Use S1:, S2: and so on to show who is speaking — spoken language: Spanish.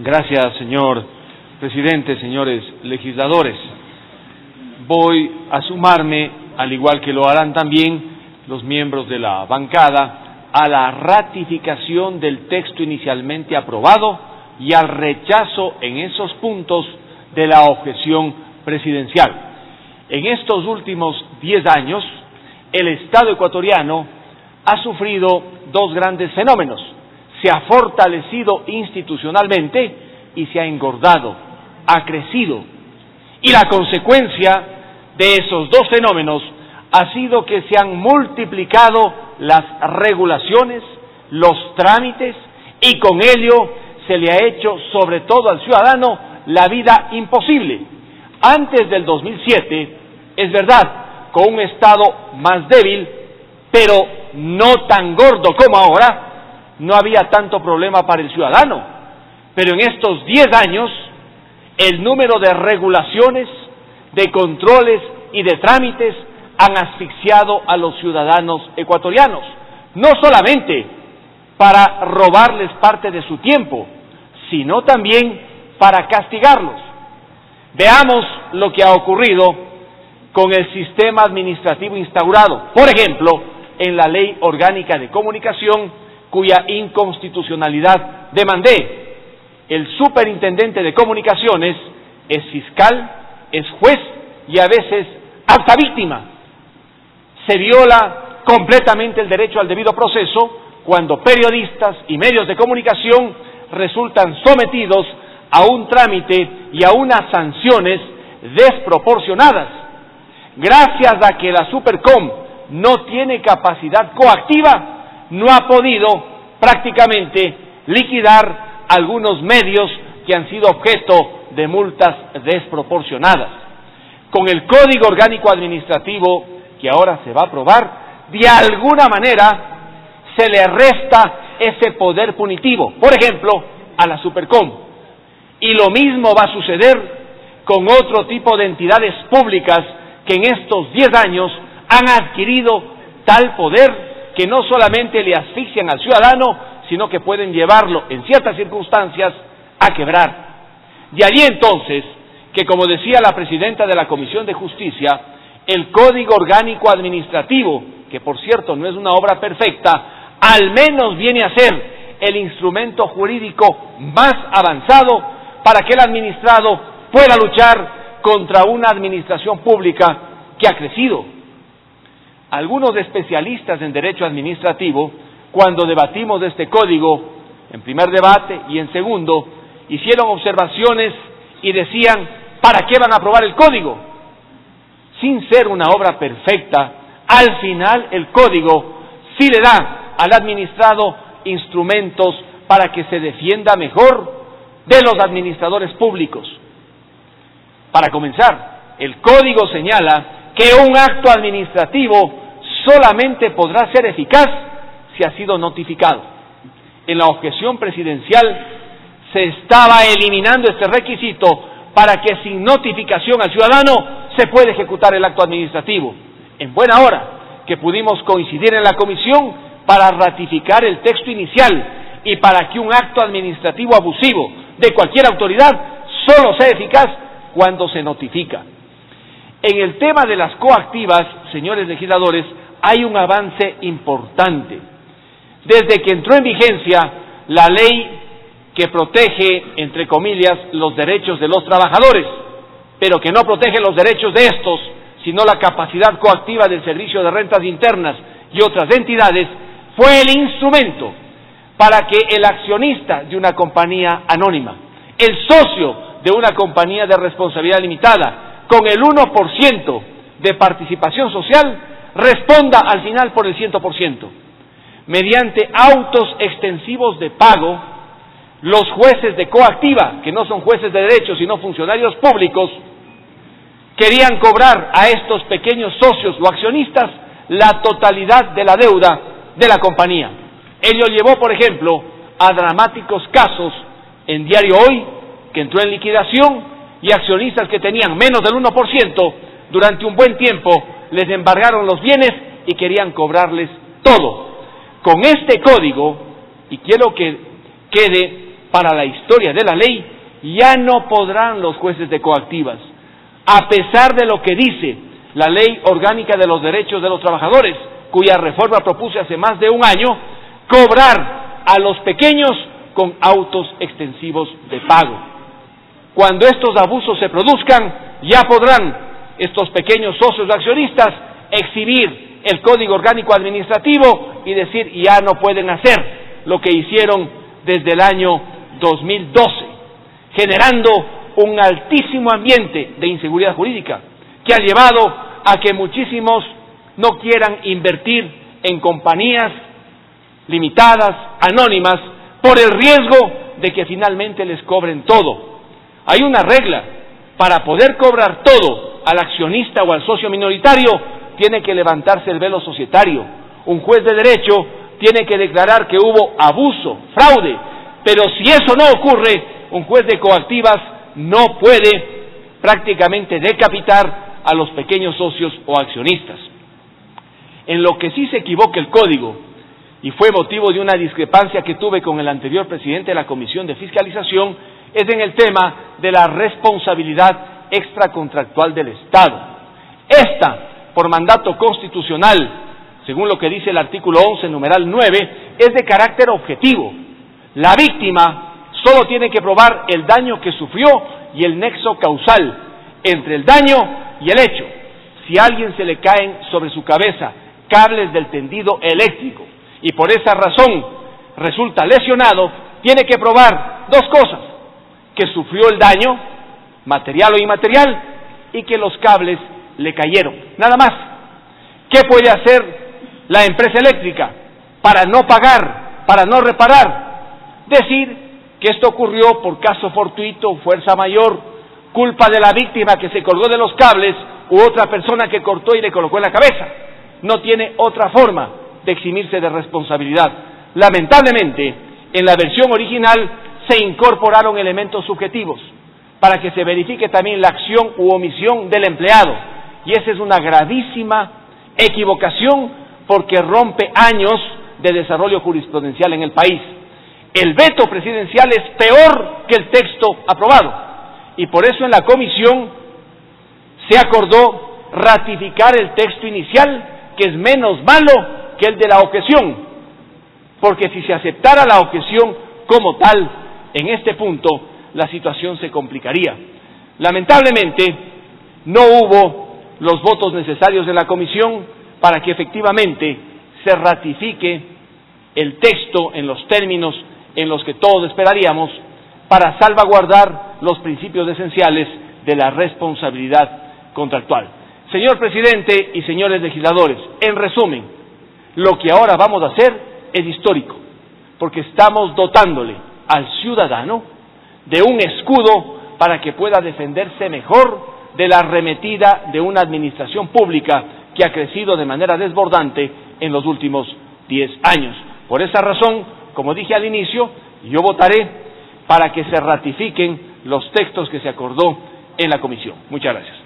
S1: Gracias, señor presidente, señores legisladores. Voy a sumarme, al igual que lo harán también los miembros de la bancada, a la ratificación del texto inicialmente aprobado y al rechazo en esos puntos de la objeción presidencial. En estos últimos 10 años, el Estado ecuatoriano ha sufrido dos grandes fenómenos. Se ha fortalecido institucionalmente y se ha engordado, ha crecido. Y la consecuencia de esos dos fenómenos ha sido que se han multiplicado las regulaciones, los trámites, y con ello se le ha hecho, sobre todo al ciudadano, la vida imposible. Antes del 2007, es verdad, con un Estado más débil, pero no tan gordo como ahora, no había tanto problema para el ciudadano. Pero en estos 10 años, el número de regulaciones, de controles y de trámites han asfixiado a los ciudadanos ecuatorianos, no solamente para robarles parte de su tiempo, sino también para castigarlos. Veamos lo que ha ocurrido con el sistema administrativo instaurado, por ejemplo, en la Ley Orgánica de Comunicación, cuya inconstitucionalidad demandé. El superintendente de comunicaciones es fiscal, es juez y a veces hasta víctima. Se viola completamente el derecho al debido proceso cuando periodistas y medios de comunicación resultan sometidos a un trámite y a unas sanciones desproporcionadas. Gracias a que la Supercom no tiene capacidad coactiva, no ha podido prácticamente liquidar algunos medios que han sido objeto de multas desproporcionadas. Con el Código Orgánico Administrativo que ahora se va a aprobar, de alguna manera se le resta ese poder punitivo, por ejemplo, a la Supercom. Y lo mismo va a suceder con otro tipo de entidades públicas que en estos 10 años han adquirido tal poder que no solamente le asfixian al ciudadano, sino que pueden llevarlo, en ciertas circunstancias, a quebrar. De allí entonces, que como decía la presidenta de la Comisión de Justicia, el Código Orgánico Administrativo, que por cierto no es una obra perfecta, al menos viene a ser el instrumento jurídico más avanzado para que el administrado pueda luchar contra una administración pública que ha crecido. Algunos especialistas en derecho administrativo, cuando debatimos de este código, en primer debate y en segundo, hicieron observaciones y decían, ¿para qué van a aprobar el código? Sin ser una obra perfecta, al final el código sí le da al administrado instrumentos para que se defienda mejor de los administradores públicos. Para comenzar, el código señala que un acto administrativo solamente podrá ser eficaz si ha sido notificado. En la objeción presidencial se estaba eliminando este requisito para que sin notificación al ciudadano se pueda ejecutar el acto administrativo. En buena hora que pudimos coincidir en la comisión para ratificar el texto inicial y para que un acto administrativo abusivo de cualquier autoridad solo sea eficaz cuando se notifica. En el tema de las coactivas, señores legisladores, hay un avance importante. Desde que entró en vigencia la ley que protege, entre comillas, los derechos de los trabajadores, pero que no protege los derechos de estos, sino la capacidad coactiva del Servicio de Rentas Internas y otras entidades, fue el instrumento para que el accionista de una compañía anónima, el socio de una compañía de responsabilidad limitada, con el 1% de participación social, responda al final por el 100%. Mediante autos extensivos de pago, los jueces de coactiva, que no son jueces de derecho, sino funcionarios públicos, querían cobrar a estos pequeños socios o accionistas la totalidad de la deuda de la compañía. Ello llevó, por ejemplo, a dramáticos casos en Diario Hoy, que entró en liquidación, y accionistas que tenían menos del 1%, durante un buen tiempo les embargaron los bienes y querían cobrarles todo. Con este código, y quiero que quede para la historia de la ley, ya no podrán los jueces de coactivas, a pesar de lo que dice la Ley Orgánica de los Derechos de los Trabajadores, cuya reforma propuse hace más de un año, cobrar a los pequeños con autos extensivos de pago. Cuando estos abusos se produzcan, ya podrán estos pequeños socios o accionistas exhibir el Código Orgánico Administrativo y decir ya no pueden hacer lo que hicieron desde el año 2012, generando un altísimo ambiente de inseguridad jurídica que ha llevado a que muchísimos no quieran invertir en compañías limitadas, anónimas, por el riesgo de que finalmente les cobren todo. Hay una regla: para poder cobrar todo al accionista o al socio minoritario, tiene que levantarse el velo societario. Un juez de derecho tiene que declarar que hubo abuso, fraude, pero si eso no ocurre, un juez de coactivas no puede prácticamente decapitar a los pequeños socios o accionistas. En lo que sí se equivoca el código, y fue motivo de una discrepancia que tuve con el anterior presidente de la Comisión de Fiscalización, es en el tema de la responsabilidad extracontractual del Estado. Esta, por mandato constitucional, según lo que dice el artículo 11, numeral 9, es de carácter objetivo. La víctima solo tiene que probar el daño que sufrió y el nexo causal entre el daño y el hecho. Si a alguien se le caen sobre su cabeza cables del tendido eléctrico y por esa razón resulta lesionado, tiene que probar dos cosas: que sufrió el daño, material o inmaterial, y que los cables le cayeron. Nada más. ¿Qué puede hacer la empresa eléctrica para no pagar, para no reparar? Decir que esto ocurrió por caso fortuito, fuerza mayor, culpa de la víctima que se colgó de los cables u otra persona que cortó y le colocó en la cabeza. No tiene otra forma de eximirse de responsabilidad. Lamentablemente, en la versión original se incorporaron elementos subjetivos para que se verifique también la acción u omisión del empleado, y esa es una gravísima equivocación porque rompe años de desarrollo jurisprudencial en el país. El veto presidencial es peor que el texto aprobado, y por eso en la comisión se acordó ratificar el texto inicial, que es menos malo que el de la objeción, porque si se aceptara la objeción como tal, en este punto la situación se complicaría. Lamentablemente no hubo los votos necesarios de la comisión para que efectivamente se ratifique el texto en los términos en los que todos esperaríamos, para salvaguardar los principios esenciales de la responsabilidad contractual. Señor presidente y señores legisladores, en resumen, lo que ahora vamos a hacer es histórico, porque estamos dotándole al ciudadano de un escudo para que pueda defenderse mejor de la arremetida de una administración pública que ha crecido de manera desbordante en los últimos 10 años. Por esa razón, como dije al inicio, yo votaré para que se ratifiquen los textos que se acordó en la comisión. Muchas gracias.